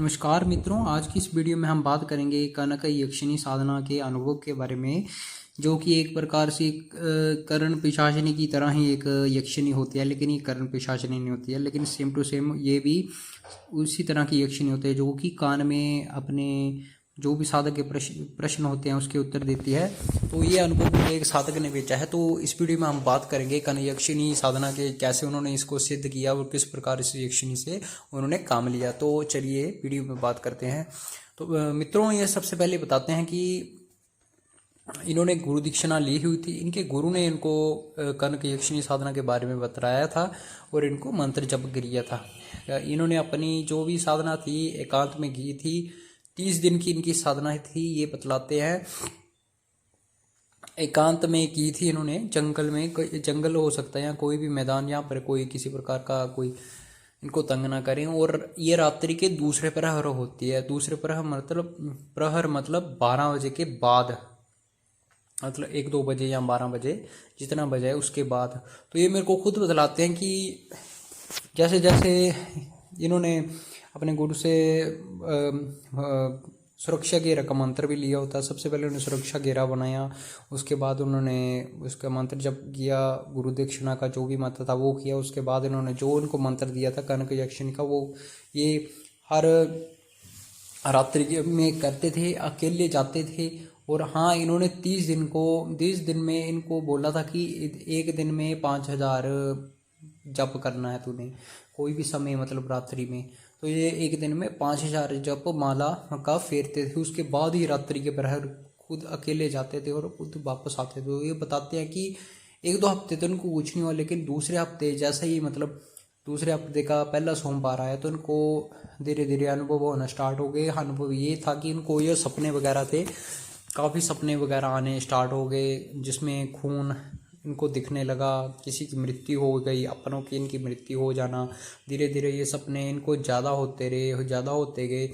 नमस्कार मित्रों, आज की इस वीडियो में हम बात करेंगे कनक यक्षिणी साधना के अनुभव के बारे में, जो कि एक प्रकार से कर्ण पिशाचिनी की तरह ही एक यक्षिणी होती है। लेकिन ये कर्ण पिशाचिनी नहीं होती है, लेकिन सेम टू सेम ये भी उसी तरह की यक्षिणी होती है, जो कि कान में अपने जो भी साधक के प्रश्न होते हैं उसके उत्तर देती है। तो ये अनुभव मुझे एक साधक ने भेजा है, तो इस वीडियो में हम बात करेंगे कर्ण यक्षिणी साधना के, कैसे उन्होंने इसको सिद्ध किया और किस प्रकार इस यक्षिणी से उन्होंने काम लिया। तो चलिए वीडियो में बात करते हैं। तो मित्रों, ये सबसे पहले बताते हैं कि इन्होंने गुरु दीक्षिणा ली हुई थी। इनके गुरु ने इनको कनक यक्षिणी साधना के बारे में बताया था और इनको मंत्र जप किया था। इन्होंने अपनी जो भी साधना थी एकांत में की थी। 30 दिन की इनकी साधना थी, ये बतलाते हैं। एकांत में की थी इन्होंने, जंगल में, जंगल हो सकता है या कोई भी मैदान, यहाँ पर कोई किसी प्रकार का कोई इनको तंग ना करें। और ये रात्रि के दूसरे प्रहर होती है। दूसरे प्रहर मतलब 12 बजे के बाद, मतलब 1-2 बजे या 12 बजे, जितना बजे है उसके बाद। तो ये मेरे को खुद बतलाते हैं कि जैसे जैसे इन्होंने अपने गुरु से सुरक्षा घेरा का मंत्र भी लिया होता है। सबसे पहले उन्होंने सुरक्षा घेरा बनाया, उसके बाद उन्होंने उसका मंत्र जप किया, गुरु दक्षिणा का जो भी मंत्र था वो किया। उसके बाद इन्होंने जो उनको मंत्र दिया था कनक यक्षिणी का, वो ये हर रात्रि में करते थे, अकेले जाते थे। और हाँ, इन्होंने 30 दिन में इनको बोला था कि एक दिन में 5000 जप करना है तूने, कोई भी समय, मतलब रात्रि में। तो ये एक दिन में 5000 जप माला का फेरते थे। उसके बाद ही रात्रि के प्रहर खुद अकेले जाते थे और खुद वापस आते थे। तो ये बताते हैं कि 1-2 हफ्ते तो इनको कुछ नहीं हुआ, लेकिन दूसरे हफ्ते जैसे ही, मतलब दूसरे हफ्ते का पहला सोमवार आया तो इनको धीरे धीरे अनुभव होना स्टार्ट हो गए। अनुभव ये था कि इनको ये सपने वगैरह थे, काफ़ी सपने वगैरह आने स्टार्ट हो गए, जिसमें खून इनको दिखने लगा, किसी की मृत्यु हो गई, अपनों की इनकी मृत्यु हो जाना। धीरे धीरे ये सपने इनको ज़्यादा होते गए।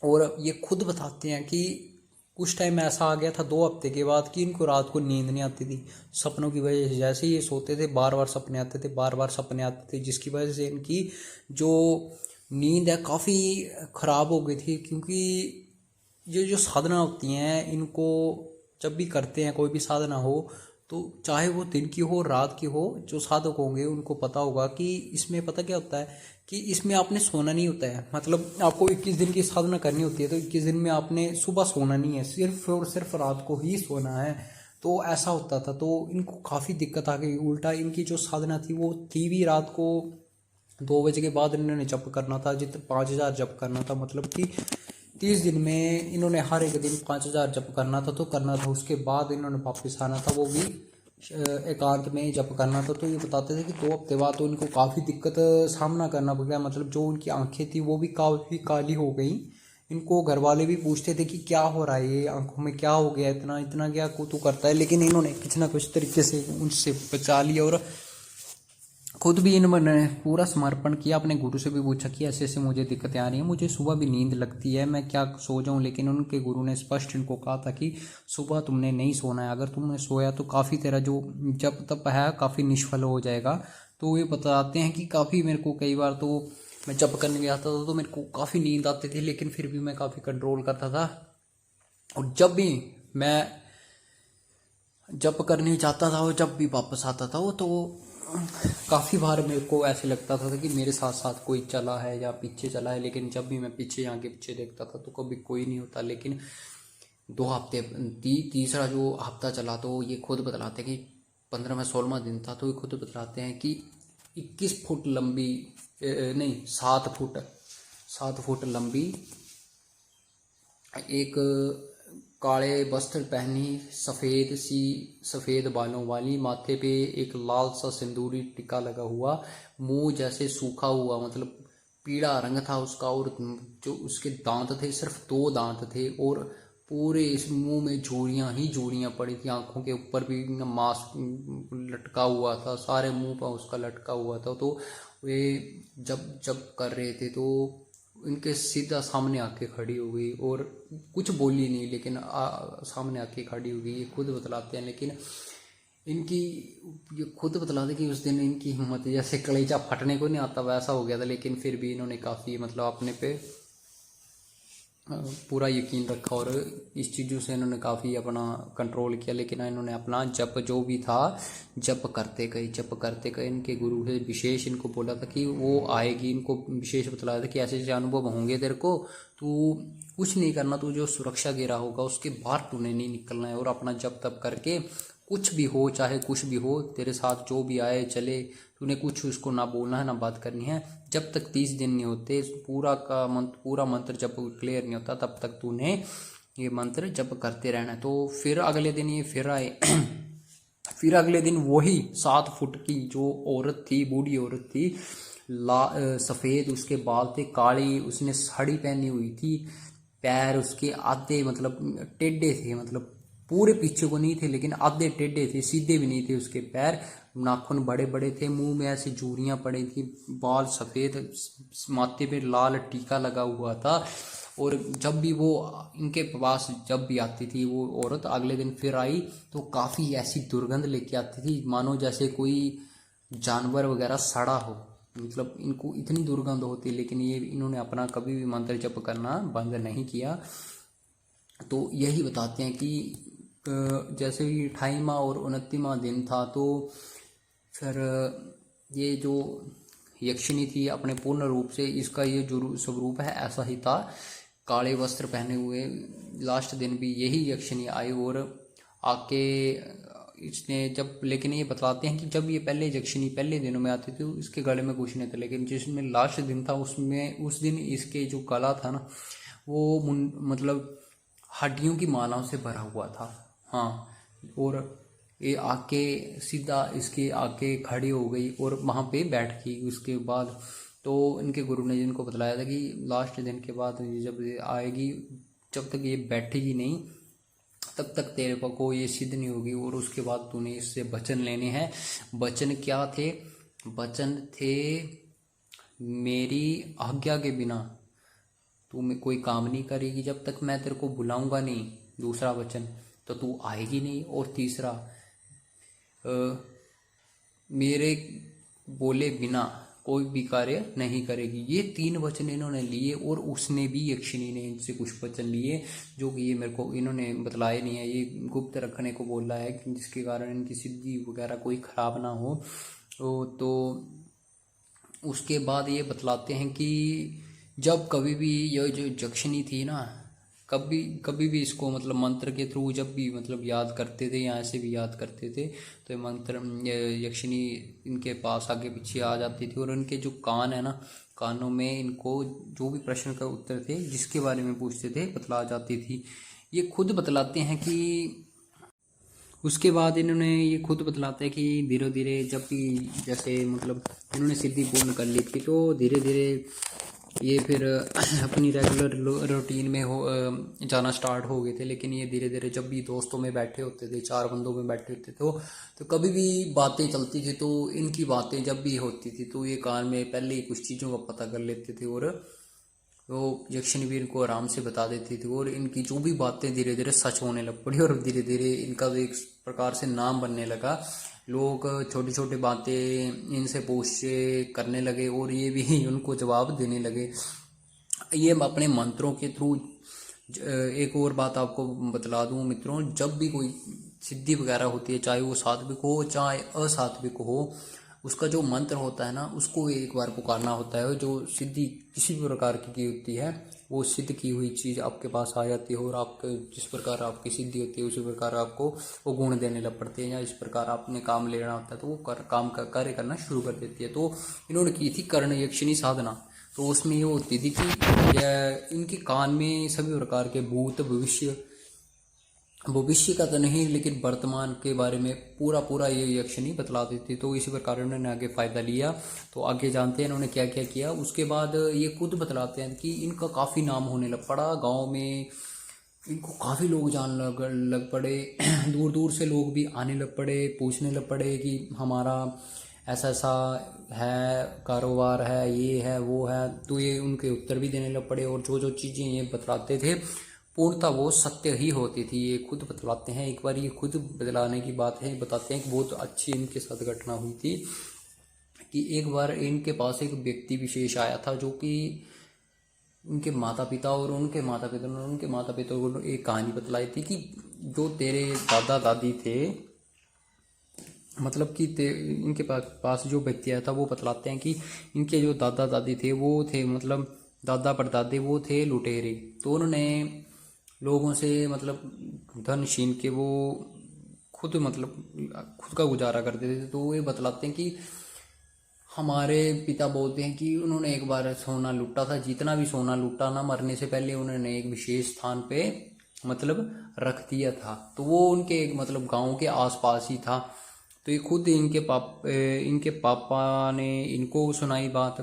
और ये खुद बताते हैं कि कुछ टाइम ऐसा आ गया था 2 हफ्ते के बाद कि इनको रात को नींद नहीं आती थी सपनों की वजह से। जैसे ये सोते थे बार बार सपने आते थे, जिसकी वजह से इनकी जो नींद है काफ़ी ख़राब हो गई थी। क्योंकि ये जो साधना होती हैं, इनको जब भी करते हैं, कोई भी साधना हो, तो चाहे वो दिन की हो रात की हो, जो साधक होंगे उनको पता होगा कि इसमें पता क्या होता है कि इसमें आपने सोना नहीं होता है। मतलब आपको 21 दिन की साधना करनी होती है, तो 21 दिन में आपने सुबह सोना नहीं है, सिर्फ और सिर्फ रात को ही सोना है। तो ऐसा होता था। तो इनको काफ़ी दिक्कत आ गई। उल्टा इनकी जो साधना थी वो थी भी रात को 2 बजे के बाद इन्होंने जप करना था, जितना 5000 जप करना था। मतलब कि 30 दिन में इन्होंने हर एक दिन 5000 जप करना था, तो करना था। उसके बाद इन्होंने वापस आना था, वो भी एकांत में जप करना था। तो ये बताते थे कि 2 हफ्ते बाद तो इनको काफ़ी दिक्कत सामना करना पड़ गया। मतलब जो उनकी आंखें थी वो भी काफ़ी काली हो गई। इनको घर वाले भी पूछते थे कि क्या हो रहा है, ये आंखों में क्या हो गया, इतना इतना क्या तू करता है। लेकिन इन्होंने कुछ ना कुछ तरीके से उनसे बचा लिया। और खुद भी इन्होंने पूरा समर्पण किया। अपने गुरु से भी पूछा कि ऐसे ऐसे मुझे दिक्कतें आ रही हैं, मुझे सुबह भी नींद लगती है, मैं क्या सो जाऊं। लेकिन उनके गुरु ने स्पष्ट इनको कहा था कि सुबह तुमने नहीं सोना है। अगर तुमने सोया तो काफ़ी तेरा जो जप तप है काफ़ी निष्फल हो जाएगा। तो ये बताते हैं कि काफ़ी मेरे को कई बार तो मैं जप करने गया था तो मेरे को काफ़ी नींद आती थी, लेकिन फिर भी मैं काफ़ी कंट्रोल करता था। और जब भी मैं जप करने जाता था और जब भी वापस आता था वो, तो काफ़ी बार मेरे को ऐसे लगता था कि मेरे साथ साथ कोई चला है या पीछे चला है। लेकिन जब भी मैं पीछे आगे पीछे देखता था तो कभी कोई नहीं होता। लेकिन 2 हफ्ते, तीसरा जो हफ्ता चला, तो ये खुद बतलाते हैं कि 15वां 16वां दिन था, तो ये खुद बतलाते हैं कि 21 फुट लंबी, नहीं 7 फुट लंबी एक काले वस्त्र पहनी, सफ़ेद बालों वाली, माथे पे एक लाल सा सिंदूरी टिक्का लगा हुआ, मुंह जैसे सूखा हुआ, मतलब पीला रंग था उसका। और जो उसके दांत थे, सिर्फ 2 दांत थे। और पूरे इस मुंह में झुर्रियाँ पड़ी थी। आंखों के ऊपर भी मांस लटका हुआ था, सारे मुंह पर उसका लटका हुआ था। तो वे जब कर रहे थे तो इनके सीधा सामने आके खड़ी हो गई और कुछ बोली नहीं, लेकिन सामने आके खड़ी हो गई। ये खुद बतलाते हैं। लेकिन इनकी ये खुद बतलाते कि उस दिन इनकी हिम्मत जैसे कलेजा फटने को नहीं आता वैसा हो गया था। लेकिन फिर भी इन्होंने काफ़ी, मतलब अपने पे पूरा यकीन रखा और इस चीज़ों से इन्होंने काफ़ी अपना कंट्रोल किया। लेकिन इन्होंने अपना जप जो भी था जप करते गए। इनके गुरु से विशेष इनको बोला था कि वो आएगी, इनको विशेष बतलाया था कि ऐसे ऐसे अनुभव होंगे तेरे को, तू कुछ नहीं करना, तू जो सुरक्षा घेरा होगा उसके बाहर तूने नहीं निकलना है, और अपना जप तप करके कुछ भी हो, चाहे कुछ भी हो, तेरे साथ जो भी आए चले, तूने कुछ उसको ना बोलना है ना बात करनी है। जब तक 30 दिन नहीं होते पूरा मंत्र जब क्लियर नहीं होता तब तक तूने ये मंत्र जप करते रहना है। तो फिर अगले दिन ये फिर आए फिर अगले दिन वही 7 फुट की जो औरत थी, बूढ़ी औरत थी, सफ़ेद उसके बाल थे, काली उसने साड़ी पहनी हुई थी, पैर उसके आधे मतलब टेढ़े थे, मतलब पूरे पीछे को नहीं थे लेकिन आधे टेढ़े थे, सीधे भी नहीं थे उसके पैर, नाखून बड़े बड़े थे, मुंह में ऐसी झुर्रियाँ पड़ी थी, बाल सफ़ेद, माथे पे लाल टीका लगा हुआ था। और जब भी वो इनके पास जब भी आती थी वो औरत, अगले दिन फिर आई तो काफ़ी ऐसी दुर्गंध लेके आती थी मानो जैसे कोई जानवर वगैरह सड़ा हो, मतलब इनको इतनी दुर्गंध होती। लेकिन ये इन्होंने अपना कभी भी मंत्र जप करना बंद नहीं किया। तो यही बताते हैं कि जैसे ही 28वां और 29वां दिन था तो फिर ये जो यक्षिणी थी अपने पूर्ण रूप से, इसका ये जो स्वरूप है ऐसा ही था, काले वस्त्र पहने हुए। लास्ट दिन भी यही यक्षिणी आई और आके इसने जब, लेकिन ये बतलाते हैं कि जब ये पहले यक्षिणी पहले दिनों में आती थी इसके गले में कुछ नहीं था, लेकिन जिसमें लास्ट दिन था उसमें उस दिन इसके जो गला था ना वो मतलब हड्डियों की मालाओं से भरा हुआ था। हाँ, और ये आके सीधा इसके आके खड़ी हो गई और वहाँ पे बैठ गई। उसके बाद तो इनके गुरु ने जिनको बतलाया था कि लास्ट दिन के बाद जब ये आएगी, जब तक ये बैठेगी नहीं तब तक तेरे को ये सिद्ध नहीं होगी, और उसके बाद तूने इससे वचन लेने हैं। वचन क्या थे? वचन थे मेरी आज्ञा के बिना तू कोई काम नहीं करेगी जब तक मैं तेरे को बुलाऊंगा नहीं, दूसरा वचन तो तू आएगी नहीं, और तीसरा मेरे बोले बिना कोई भी कार्य नहीं करेगी। ये 3 वचन इन्होंने लिए, और उसने भी यक्षिणी ने इनसे कुछ वचन लिए जो कि ये मेरे को इन्होंने बतलाए नहीं है, ये गुप्त रखने को बोला है जिसके कारण इनकी सिद्धि वगैरह कोई खराब ना हो। तो उसके बाद ये बतलाते हैं कि जब कभी भी ये जो यक्षिणी थी ना, कभी भी इसको मतलब मंत्र के थ्रू जब भी मतलब याद करते थे या ऐसे भी याद करते थे तो ये मंत्र यक्षिणी इनके पास आगे पीछे आ जाती थी, और इनके जो कान है ना, कानों में इनको जो भी प्रश्न का उत्तर थे जिसके बारे में पूछते थे बतला जाती थी। ये खुद बतलाते हैं कि उसके बाद इन्होंने ये खुद बतलाते हैं कि धीरे धीरे जब भी जैसे मतलब इन्होंने सिद्धि पूर्ण कर ली थी तो धीरे धीरे ये फिर अपनी रेगुलर रूटीन में जाना स्टार्ट हो गए थे। लेकिन ये धीरे धीरे जब भी दोस्तों में बैठे होते थे, 4 बंदों में बैठे होते थे तो कभी भी बातें चलती थी तो इनकी बातें जब भी होती थी तो ये कान में पहले ही कुछ चीज़ों का पता कर लेते थे, और वो यक्षिणी भी इनको आराम से बता देती थी, और इनकी जो भी बातें धीरे धीरे सच होने लग पड़ी, और धीरे धीरे इनका भी एक प्रकार से नाम बनने लगा। लोग छोटी छोटी बातें इनसे पूछ करने लगे और ये भी उनको जवाब देने लगे। ये अपने मंत्रों के थ्रू एक और बात आपको बतला दूं मित्रों, जब भी कोई सिद्धि वगैरह होती है, चाहे वो सात्विक हो चाहे असात्विक हो, उसका जो मंत्र होता है ना उसको एक बार पुकारना होता है। जो सिद्धि किसी भी प्रकार की होती है वो सिद्ध की हुई चीज़ आपके पास आ जाती है, और आपके जिस प्रकार आपकी सिद्धि होती है उसी प्रकार आपको वो गुण देने लग पड़ते हैं, या इस प्रकार आपने काम लेना होता है तो वो काम का कार्य करना शुरू कर देती है। तो इन्होंने की थी कर्ण यक्षिणी साधना, तो उसमें ये होती थी कि इनके कान में सभी प्रकार के भूत भविष्य का तो नहीं लेकिन वर्तमान के बारे में पूरा ये यक्षिणी बतला देती। तो इसी प्रकार उन्होंने आगे फ़ायदा लिया। तो आगे जानते हैं इन्होंने क्या क्या किया। उसके बाद ये खुद बतलाते हैं कि इनका काफ़ी नाम होने लग पड़ा गांव में, इनको काफ़ी लोग जान लग पड़े दूर दूर से लोग भी आने लग पड़े, पूछने लग पड़े कि हमारा ऐसा ऐसा है, कारोबार है, ये है वो है। तो ये उनके उत्तर भी देने लग पड़े, और जो चीज़ें ये बतलाते थे पूर्णतः वो सत्य ही होती थी। ये खुद बतलाते हैं, एक बार ये खुद बतलाने की बात है, बताते हैं कि बहुत अच्छी इनके साथ घटना हुई थी कि एक बार इनके पास एक व्यक्ति विशेष आया था जो कि उनके माता पिता और उनके माता पिता को एक कहानी बतलाई थी कि जो तेरे दादा दादी थे, मतलब कि इनके पास जो व्यक्ति आया था वो बतलाते हैं कि इनके जो दादा दादी थे वो थे, मतलब दादा परदादे वो थे लुटेरे। तो उन्होंने लोगों से मतलब धन छीन के वो खुद मतलब खुद का गुजारा करते थे। तो वो ये बतलाते हैं कि हमारे पिता बोलते हैं कि उन्होंने एक बार सोना लूटा था, जितना भी सोना लूटा ना, मरने से पहले उन्होंने एक विशेष स्थान पे मतलब रख दिया था। तो वो उनके एक मतलब गांव के आसपास ही था। तो ये खुद इनके पापा ने इनको सुनाई बात।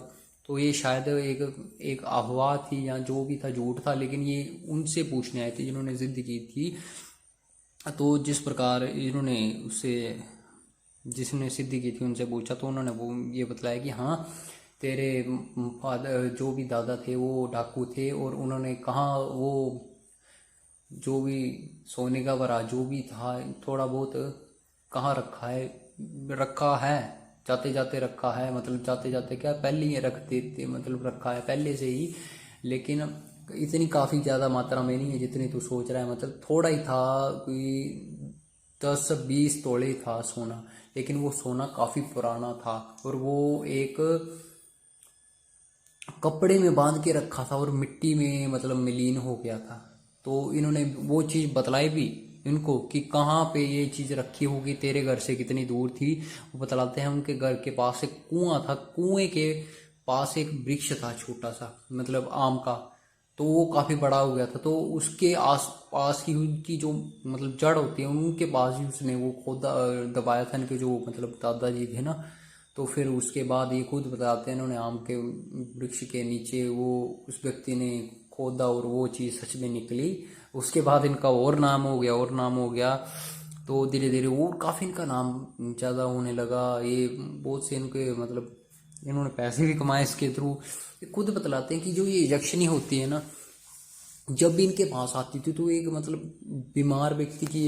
तो ये शायद एक अफवाह थी या जो भी था झूठ था, लेकिन ये उनसे पूछने आए थे जिन्होंने जिद की थी। तो जिस प्रकार इन्होंने उससे जिसने सिद्धि की थी उनसे पूछा, तो उन्होंने वो ये बतलाया कि हाँ, तेरे फादर जो भी दादा थे वो डाकू थे, और उन्होंने कहाँ वो जो भी सोने का वरा जो भी था थोड़ा बहुत कहाँ रखा है जाते जाते रखा है, मतलब जाते जाते क्या पहले ही रख देते, मतलब रखा है पहले से ही, लेकिन इतनी काफ़ी ज़्यादा मात्रा में नहीं है जितनी तू सोच रहा है। मतलब थोड़ा ही था, कोई 10-20 तोले था सोना, लेकिन वो सोना काफ़ी पुराना था और वो एक कपड़े में बांध के रखा था और मिट्टी में मतलब मिलीन हो गया था। तो इन्होंने वो चीज़ बतलाई भी इनको कि कहाँ पे ये चीज़ रखी होगी, तेरे घर से कितनी दूर थी। वो बतलाते हैं उनके घर के पास एक कुआं था, कुएं के पास एक वृक्ष था छोटा सा, मतलब आम का। तो वो काफ़ी बड़ा हो गया था, तो उसके आस पास ही उनकी जो मतलब जड़ होती है उनके पास ही उसने वो खोदा दबाया था इनके जो मतलब दादाजी थे ना। तो फिर उसके बाद ये खुद बताते हैं इन्होंने आम के वृक्ष के नीचे वो उस व्यक्ति ने खोदा और वो चीज़ सच में निकली। उसके बाद इनका और नाम हो गया। तो धीरे धीरे और काफ़ी इनका नाम ज़्यादा होने लगा। ये बहुत से इनके मतलब इन्होंने पैसे भी कमाए इसके थ्रू। खुद बतलाते हैं कि जो ये यक्षिणी होती है ना, जब भी इनके पास आती थी तो एक मतलब बीमार व्यक्ति की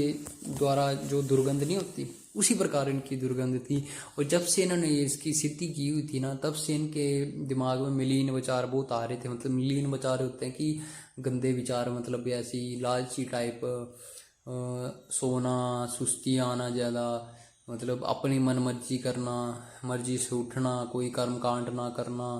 द्वारा जो दुर्गंध नहीं होती, उसी प्रकार इनकी दुर्गंध थी। और जब से इन्होंने ये इसकी सिद्धि की हुई थी ना, तब से इनके दिमाग में मिलीन विचार बहुत आ रहे थे। मतलब मिलीन विचार होते हैं कि गंदे विचार, मतलब ऐसी लालची टाइप, सोना, सुस्ती आना ज़्यादा, मतलब अपनी मन मर्जी करना, मर्जी से उठना, कोई कर्म कांड ना करना,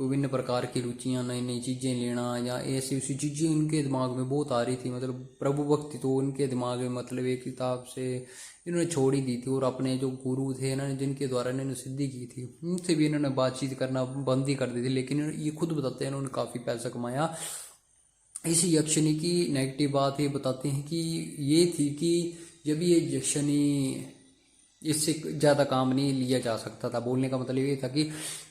विभिन्न प्रकार की रुचियाँ, नई नई चीज़ें लेना, या ऐसी ऐसी चीज़ें इनके दिमाग में बहुत आ रही थी। मतलब प्रभु भक्ति तो इनके दिमाग में मतलब एक हिसाब से इन्होंने छोड़ ही दी थी। और अपने जो गुरु थे ना जिनके द्वारा इन्होंने सिद्धि की थी, उनसे भी इन्होंने बातचीत करना बंद ही कर दी थी। लेकिन ये खुद बताते हैं इन्होंने काफ़ी पैसा कमाया। इस यक्षिणी की नेगेटिव बात ये बताते हैं कि ये थी कि जब ये यक्षिणी इससे ज़्यादा काम नहीं लिया जा सकता था। बोलने का मतलब ये था कि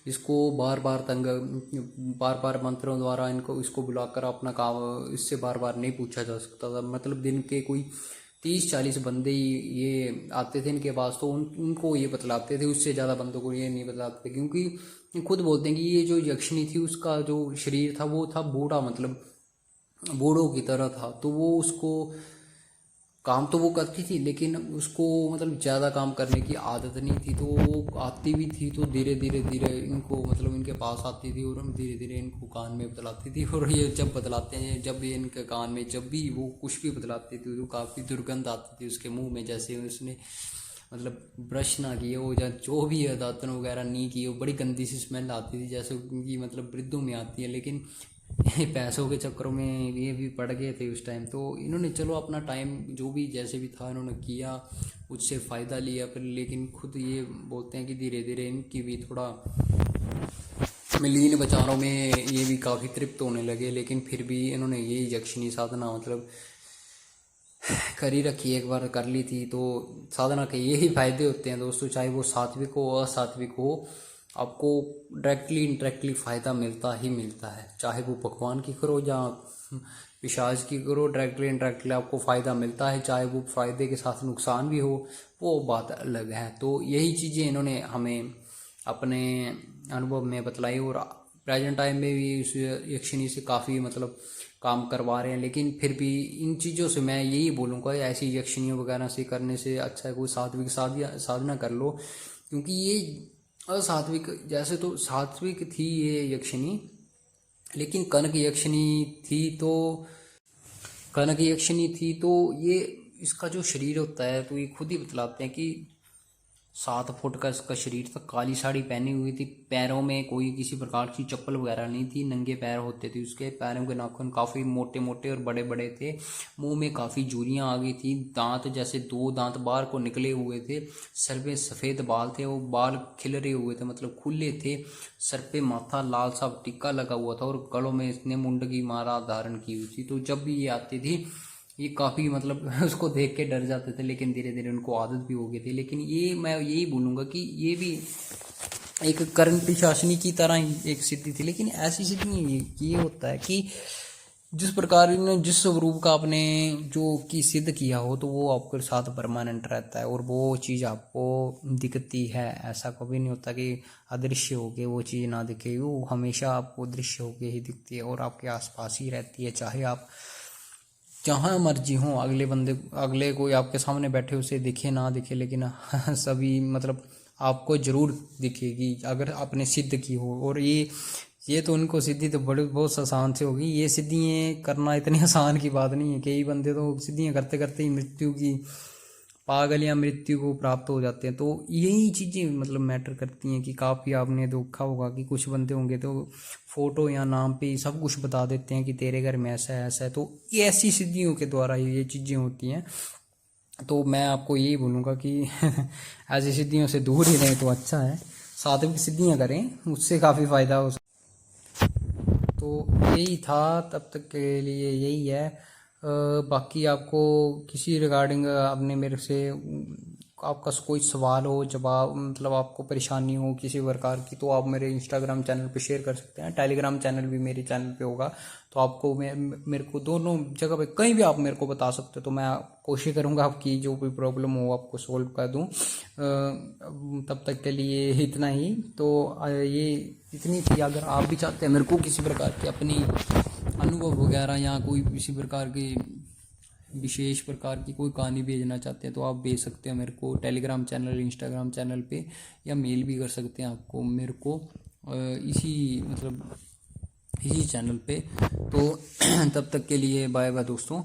इसको बार बार मंत्रों द्वारा इसको बुलाकर अपना काम इससे बार बार नहीं पूछा जा सकता था। मतलब दिन के कोई 30-40 बंदे ही ये आते थे इनके पास, तो उनको ये बतलाते थे, उससे ज़्यादा बंदों को ये नहीं बतलाते थे। क्योंकि खुद बोलते हैं कि ये जो यक्षिणी थी उसका जो शरीर था वो था बूढ़ा, मतलब बूढ़ों की तरह था। तो वो उसको काम तो वो करती थी, लेकिन उसको मतलब ज़्यादा काम करने की आदत नहीं थी। तो वो आती भी थी तो धीरे धीरे इनको मतलब इनके पास आती थी और धीरे धीरे इनको कान में बतलाती थी। और ये जब बतलाते हैं, जब भी इनके कान में जब भी वो कुछ भी बतलाती थी तो काफ़ी दुर्गंध आती थी उसके मुंह में, जैसे उसने मतलब ब्रश ना किए हो या जो भी है दातन वगैरह नहीं किए हो, बड़ी गंदी सी स्मेल आती थी जैसे उनकी मतलब वृद्धों में आती है। लेकिन पैसों के चक्करों में ये भी पड़ गए थे उस टाइम। तो इन्होंने चलो अपना टाइम जो भी जैसे भी था इन्होंने किया, उससे फ़ायदा लिया फिर। लेकिन खुद ये बोलते हैं कि धीरे धीरे इनकी भी थोड़ा मिलीन विचारों में ये भी काफ़ी तृप्त होने लगे। लेकिन फिर भी इन्होंने ये यक्षिणी साधना मतलब कर ही रखी, एक बार कर ली थी। तो साधना के यही फायदे होते हैं दोस्तों, चाहे वो सात्विक हो असात्विक हो, आपको डायरेक्टली इनडायरेक्टली फ़ायदा मिलता ही मिलता है। चाहे वो भगवान की करो या पिशाच की करो, डायरेक्टली इनडायरेक्टली आपको फ़ायदा मिलता है। चाहे वो फ़ायदे के साथ नुकसान भी हो, वो बात अलग है। तो यही चीज़ें इन्होंने हमें अपने अनुभव में बतलाई और प्रेजेंट टाइम में भी इस यक्षिणी से काफ़ी मतलब काम करवा रहे हैं। लेकिन फिर भी इन चीज़ों से मैं यही बोलूँगा, ऐसी यक्षिणियों वगैरह से करने से अच्छा है कोई सात्विक साधना कर लो। क्योंकि ये असात्विक, जैसे तो सात्विक थी ये यक्षिणी, लेकिन कनक यक्षिणी थी तो ये, इसका जो शरीर होता है तो ये खुद ही बतलाते हैं कि 7 फुट का इसका शरीर था, काली साड़ी पहनी हुई थी, पैरों में कोई किसी प्रकार की चप्पल वगैरह नहीं थी, नंगे पैर होते थे उसके, पैरों के नाखून काफ़ी मोटे मोटे और बड़े बड़े थे, मुंह में काफ़ी झुर्रियाँ आ गई थी, दांत जैसे 2 दांत बाहर को निकले हुए थे, सर पे सफ़ेद बाल थे, वो बाल खिलरे हुए थे, मतलब खुले थे, सर पे माथा लाल सा टिक्का लगा हुआ था और गलों में इसने मुंड की माला धारण की हुई थी। तो जब भी ये आती थी ये काफ़ी मतलब उसको देख के डर जाते थे, लेकिन धीरे धीरे उनको आदत भी हो गई थी। लेकिन ये मैं यही बोलूँगा कि ये भी एक कर्ण पिशाचिनी की तरह ही एक सिद्धि थी, लेकिन ऐसी सिद्धि नहीं है। ये होता है कि जिस प्रकार ने जिस स्वरूप का आपने जो कि सिद्ध किया हो तो वो आपके साथ परमानेंट रहता है और वो चीज़ आपको दिखती है। ऐसा कभी नहीं होता कि अदृश्य होके वो चीज़ ना दिखे, वो हमेशा आपको दृश्य होके ही दिखती है और आपके आसपास ही रहती है, चाहे आप जहाँ मर्जी हो, अगले कोई आपके सामने बैठे उसे दिखे ना दिखे, लेकिन सभी मतलब आपको जरूर दिखेगी अगर आपने सिद्ध की हो। और ये तो उनको सिद्धि तो बड़ी बहुत आसान से होगी, ये सिद्धियाँ करना इतनी आसान की बात नहीं है। कई बंदे तो सिद्धियाँ करते करते ही मृत्यु की पागल या मृत्यु को प्राप्त हो जाते हैं। तो यही चीज़ें मतलब मैटर करती हैं कि काफ़ी आपने देखा होगा कि कुछ बंदे होंगे तो फोटो या नाम पे सब कुछ बता देते हैं कि तेरे घर में ऐसा है ऐसा है। तो ये ऐसी सिद्धियों के द्वारा ये चीज़ें होती हैं। तो मैं आपको यही बोलूँगा कि ऐसी सिद्धियों से दूर ही रहें तो अच्छा है, सात्विक सिद्धियाँ करें, उससे काफ़ी फ़ायदा हो। तो यही था, तब तक के लिए यही है। बाकी आपको किसी रिगार्डिंग आपने मेरे से आपका कोई सवाल हो, जवाब मतलब आपको परेशानी हो किसी प्रकार की, तो आप मेरे इंस्टाग्राम चैनल पे शेयर कर सकते हैं, टेलीग्राम चैनल भी मेरे चैनल पे होगा। तो आपको मेरे को दोनों जगह पे कहीं भी आप मेरे को बता सकते हो, तो मैं कोशिश करूँगा आपकी जो भी प्रॉब्लम हो आपको सोल्व कर दूँ। तब तक के लिए इतना ही। तो ये इतनी थी। अगर आप भी चाहते हैं मेरे को किसी प्रकार की अपनी अनुभव वगैरह या कोई किसी प्रकार की विशेष प्रकार की कोई कहानी भेजना चाहते हैं तो आप भेज सकते हैं मेरे को टेलीग्राम चैनल, इंस्टाग्राम चैनल पे, या मेल भी कर सकते हैं आपको मेरे को इसी चैनल पे। तो तब तक के लिए बाय बाय दोस्तों।